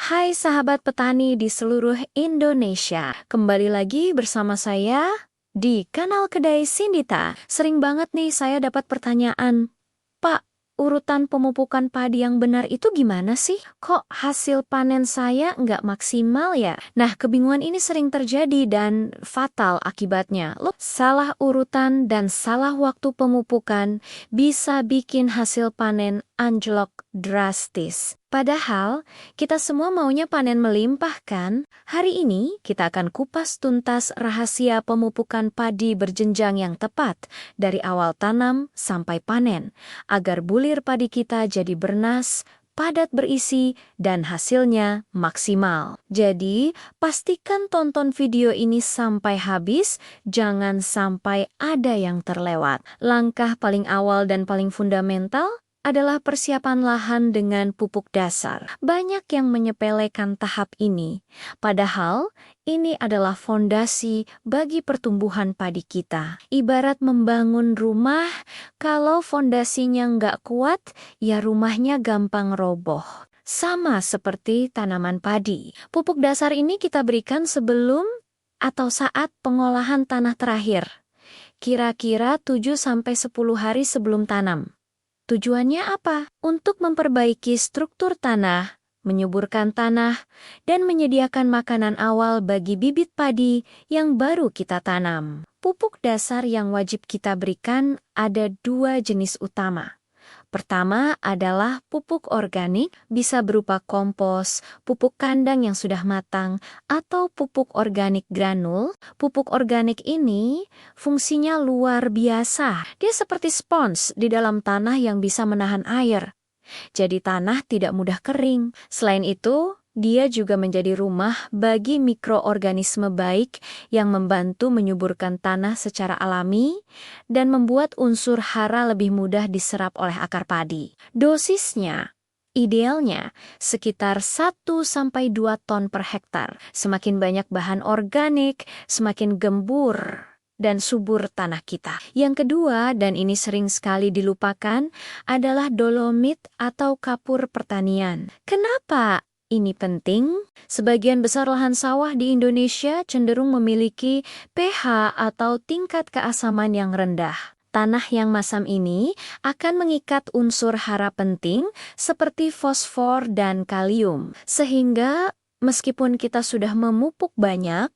Hai sahabat petani di seluruh Indonesia, kembali lagi bersama saya di kanal Kedai Sindita. Sering banget nih saya dapat pertanyaan, Pak, urutan pemupukan padi yang benar itu gimana sih? Kok hasil panen saya nggak maksimal ya? Nah, kebingungan ini sering terjadi dan fatal akibatnya. Loh, salah urutan dan salah waktu pemupukan bisa bikin hasil panen anjlok drastis. Padahal, kita semua maunya panen melimpah kan? Hari ini kita akan kupas tuntas rahasia pemupukan padi berjenjang yang tepat dari awal tanam sampai panen, agar bulir padi kita jadi bernas, padat berisi, dan hasilnya maksimal. Jadi, pastikan tonton video ini sampai habis, jangan sampai ada yang terlewat. Langkah paling awal dan paling fundamental adalah persiapan lahan dengan pupuk dasar. Banyak yang menyepelekan tahap ini, padahal ini adalah fondasi bagi pertumbuhan padi kita. Ibarat membangun rumah, kalau fondasinya nggak kuat, ya rumahnya gampang roboh. Sama seperti tanaman padi. Pupuk dasar ini kita berikan sebelum atau saat pengolahan tanah terakhir. Kira-kira 7-10 hari sebelum tanam. Tujuannya apa? Untuk memperbaiki struktur tanah, menyuburkan tanah, dan menyediakan makanan awal bagi bibit padi yang baru kita tanam. Pupuk dasar yang wajib kita berikan ada 2 jenis utama. Pertama adalah pupuk organik, bisa berupa kompos, pupuk kandang yang sudah matang, atau pupuk organik granul. Pupuk organik ini fungsinya luar biasa. Dia seperti spons di dalam tanah yang bisa menahan air. Jadi tanah tidak mudah kering. Selain itu, dia juga menjadi rumah bagi mikroorganisme baik yang membantu menyuburkan tanah secara alami dan membuat unsur hara lebih mudah diserap oleh akar padi. Dosisnya idealnya sekitar 1-2 ton per hektar. Semakin banyak bahan organik, semakin gembur dan subur tanah kita. Yang kedua, dan ini sering sekali dilupakan, adalah dolomit atau kapur pertanian. Kenapa ini penting? Sebagian besar lahan sawah di Indonesia cenderung memiliki pH atau tingkat keasaman yang rendah. Tanah yang masam ini akan mengikat unsur hara penting seperti fosfor dan kalium. Sehingga meskipun kita sudah memupuk banyak,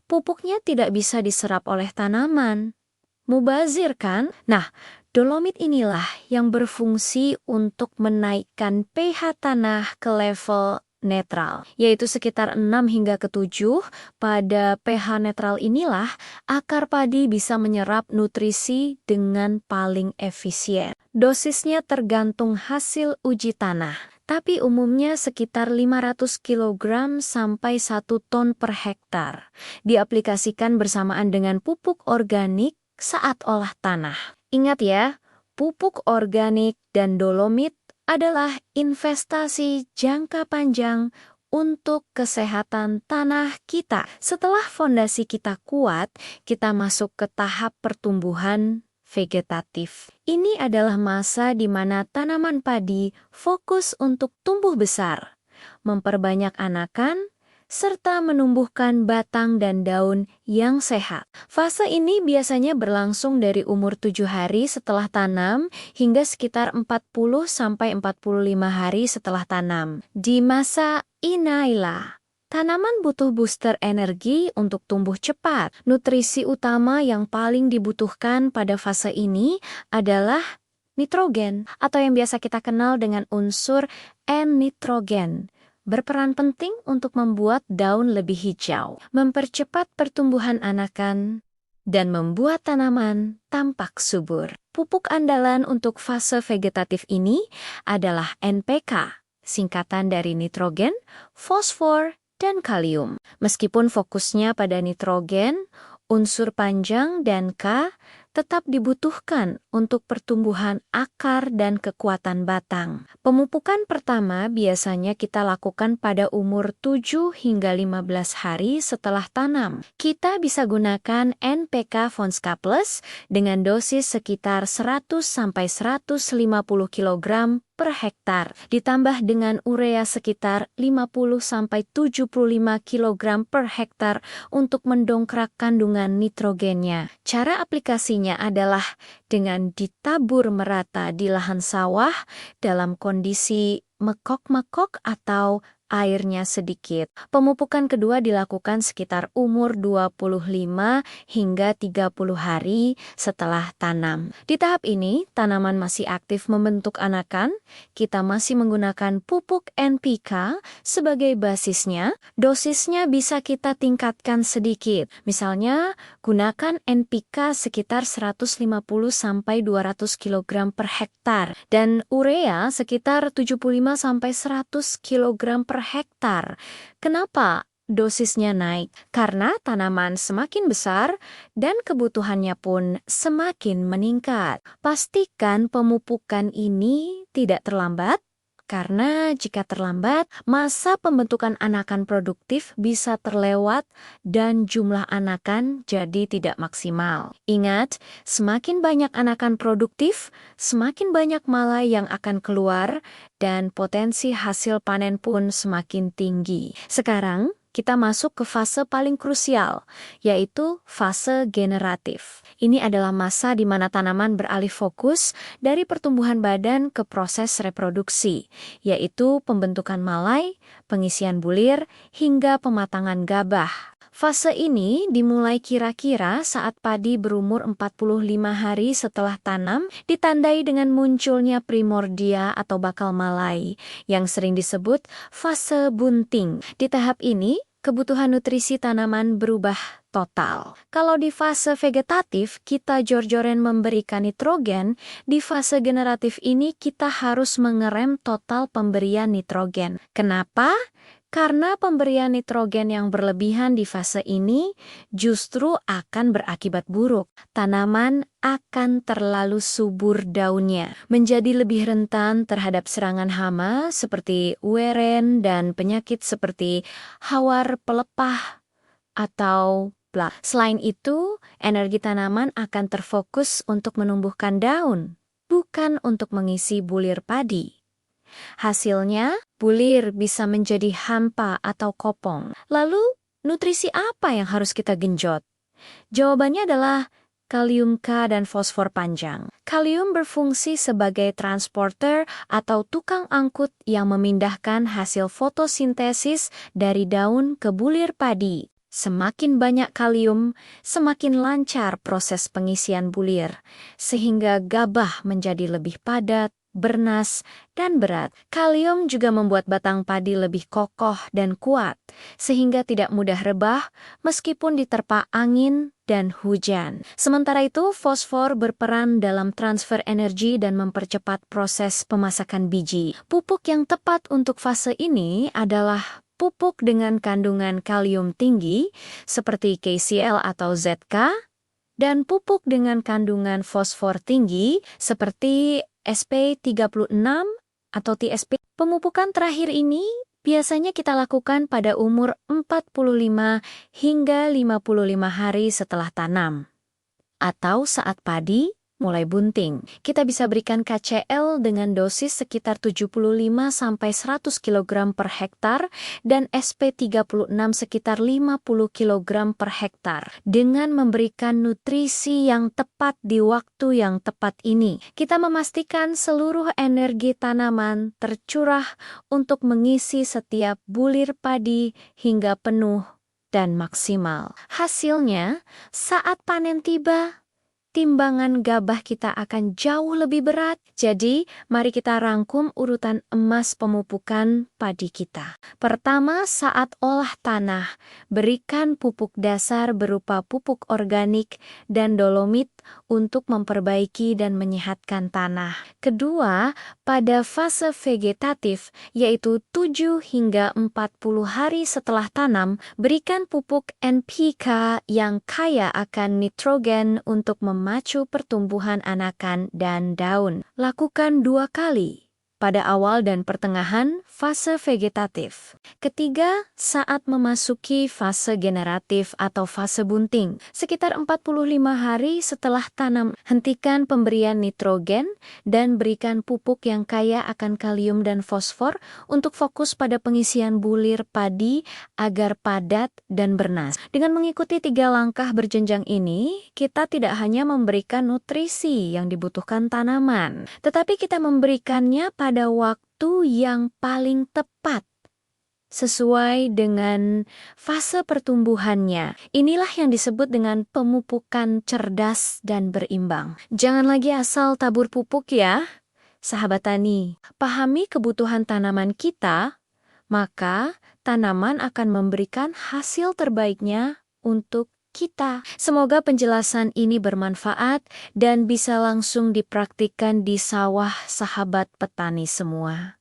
pupuknya tidak bisa diserap oleh tanaman. Mubazir kan? Nah, dolomit inilah yang berfungsi untuk menaikkan pH tanah ke level netral, yaitu sekitar 6-7. Pada pH netral inilah akar padi bisa menyerap nutrisi dengan paling efisien. Dosisnya tergantung hasil uji tanah, tapi umumnya sekitar 500 kg sampai 1 ton per hektar. Diaplikasikan bersamaan dengan pupuk organik saat olah tanah. Ingat ya, pupuk organik dan dolomit adalah investasi jangka panjang untuk kesehatan tanah kita. Setelah fondasi kita kuat, kita masuk ke tahap pertumbuhan vegetatif. Ini adalah masa di mana tanaman padi fokus untuk tumbuh besar, memperbanyak anakan, serta menumbuhkan batang dan daun yang sehat. Fase ini biasanya berlangsung dari umur 7 hari setelah tanam hingga sekitar 40-45 hari setelah tanam. Di masa inilah, tanaman butuh booster energi untuk tumbuh cepat. Nutrisi utama yang paling dibutuhkan pada fase ini adalah nitrogen, atau yang biasa kita kenal dengan unsur N-nitrogen. Berperan penting untuk membuat daun lebih hijau, mempercepat pertumbuhan anakan, dan membuat tanaman tampak subur. Pupuk andalan untuk fase vegetatif ini adalah NPK, singkatan dari nitrogen, fosfor, dan kalium. Meskipun fokusnya pada nitrogen, unsur panjang dan K tetap dibutuhkan untuk pertumbuhan akar dan kekuatan batang. Pemupukan pertama biasanya kita lakukan pada umur 7-15 hari setelah tanam. Kita bisa gunakan NPK Fonska Plus dengan dosis sekitar 100-150 kg per hektar, ditambah dengan urea sekitar 50-75 kg per hektar untuk mendongkrak kandungan nitrogennya. Cara aplikasinya adalah dengan ditabur merata di lahan sawah dalam kondisi mekok-mekok atau airnya sedikit. Pemupukan kedua dilakukan sekitar umur 25 hingga 30 hari setelah tanam. Di tahap ini, tanaman masih aktif membentuk anakan. Kita masih menggunakan pupuk NPK sebagai basisnya. Dosisnya bisa kita tingkatkan sedikit. Misalnya, gunakan NPK sekitar 150-200 kg per hektar dan urea sekitar 75-100 kg per hektar. Kenapa dosisnya naik? Karena tanaman semakin besar dan kebutuhannya pun semakin meningkat. Pastikan pemupukan ini tidak terlambat, karena jika terlambat, masa pembentukan anakan produktif bisa terlewat dan jumlah anakan jadi tidak maksimal. Ingat, semakin banyak anakan produktif, semakin banyak malai yang akan keluar dan potensi hasil panen pun semakin tinggi. Sekarang, kita masuk ke fase paling krusial, yaitu fase generatif. Ini adalah masa di mana tanaman beralih fokus dari pertumbuhan badan ke proses reproduksi, yaitu pembentukan malai, pengisian bulir, hingga pematangan gabah. Fase ini dimulai kira-kira saat padi berumur 45 hari setelah tanam, ditandai dengan munculnya primordia atau bakal malai, yang sering disebut fase bunting. Di tahap ini, kebutuhan nutrisi tanaman berubah total. Kalau di fase vegetatif, kita jor-joran memberikan nitrogen, di fase generatif ini kita harus mengerem total pemberian nitrogen. Kenapa? Karena pemberian nitrogen yang berlebihan di fase ini justru akan berakibat buruk. Tanaman akan terlalu subur daunnya, menjadi lebih rentan terhadap serangan hama seperti ueren dan penyakit seperti hawar pelepah atau blak. Selain itu, energi tanaman akan terfokus untuk menumbuhkan daun, bukan untuk mengisi bulir padi. Hasilnya, bulir bisa menjadi hampa atau kopong. Lalu, nutrisi apa yang harus kita genjot? Jawabannya adalah kalium K dan fosfor panjang. Kalium berfungsi sebagai transporter atau tukang angkut yang memindahkan hasil fotosintesis dari daun ke bulir padi. Semakin banyak kalium, semakin lancar proses pengisian bulir, sehingga gabah menjadi lebih padat, bernas, dan berat. Kalium juga membuat batang padi lebih kokoh dan kuat, sehingga tidak mudah rebah meskipun diterpa angin dan hujan. Sementara itu, fosfor berperan dalam transfer energi dan mempercepat proses pemasakan biji. Pupuk yang tepat untuk fase ini adalah pupuk dengan kandungan kalium tinggi, seperti KCl atau ZK, dan pupuk dengan kandungan fosfor tinggi, seperti SP36 atau TSP. Pemupukan terakhir ini biasanya kita lakukan pada umur 45 hingga 55 hari setelah tanam, atau saat padi mulai bunting. Kita bisa berikan KCl dengan dosis sekitar 75-100 kg per hektar dan SP36 sekitar 50 kg per hektar. Dengan memberikan nutrisi yang tepat di waktu yang tepat ini, kita memastikan seluruh energi tanaman tercurah untuk mengisi setiap bulir padi hingga penuh dan maksimal. Hasilnya, saat panen tiba, timbangan gabah kita akan jauh lebih berat. Jadi, mari kita rangkum urutan emas pemupukan padi kita. Pertama, saat olah tanah, berikan pupuk dasar berupa pupuk organik dan dolomit untuk memperbaiki dan menyehatkan tanah. Kedua, pada fase vegetatif, yaitu 7 hingga 40 hari setelah tanam, berikan pupuk NPK yang kaya akan nitrogen untuk memacu pertumbuhan anakan dan daun. Lakukan 2 kali, pada awal dan pertengahan fase vegetatif. Ketiga, saat memasuki fase generatif atau fase bunting. Sekitar 45 hari setelah tanam, hentikan pemberian nitrogen dan berikan pupuk yang kaya akan kalium dan fosfor untuk fokus pada pengisian bulir padi agar padat dan bernas. Dengan mengikuti 3 langkah berjenjang ini, kita tidak hanya memberikan nutrisi yang dibutuhkan tanaman, tetapi kita memberikannya pada waktu yang paling tepat sesuai dengan fase pertumbuhannya. Inilah yang disebut dengan pemupukan cerdas dan berimbang. Jangan lagi asal tabur pupuk ya, sahabat tani. Pahami kebutuhan tanaman kita, maka tanaman akan memberikan hasil terbaiknya untuk kita. Semoga penjelasan ini bermanfaat dan bisa langsung dipraktikkan di sawah sahabat petani semua.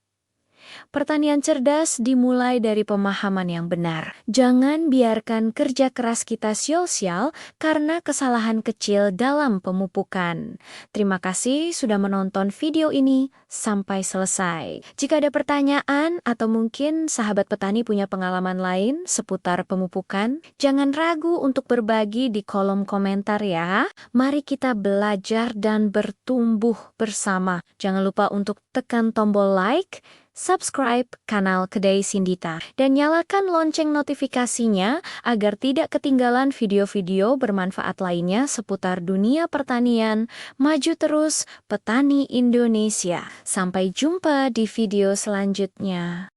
Pertanian cerdas dimulai dari pemahaman yang benar. Jangan biarkan kerja keras kita sia-sia karena kesalahan kecil dalam pemupukan. Terima kasih sudah menonton video ini sampai selesai. Jika ada pertanyaan atau mungkin sahabat petani punya pengalaman lain seputar pemupukan, jangan ragu untuk berbagi di kolom komentar ya. Mari kita belajar dan bertumbuh bersama. Jangan lupa untuk tekan tombol like, subscribe kanal Kedai Sindita, dan nyalakan lonceng notifikasinya agar tidak ketinggalan video-video bermanfaat lainnya seputar dunia pertanian. Maju terus, petani Indonesia. Sampai jumpa di video selanjutnya.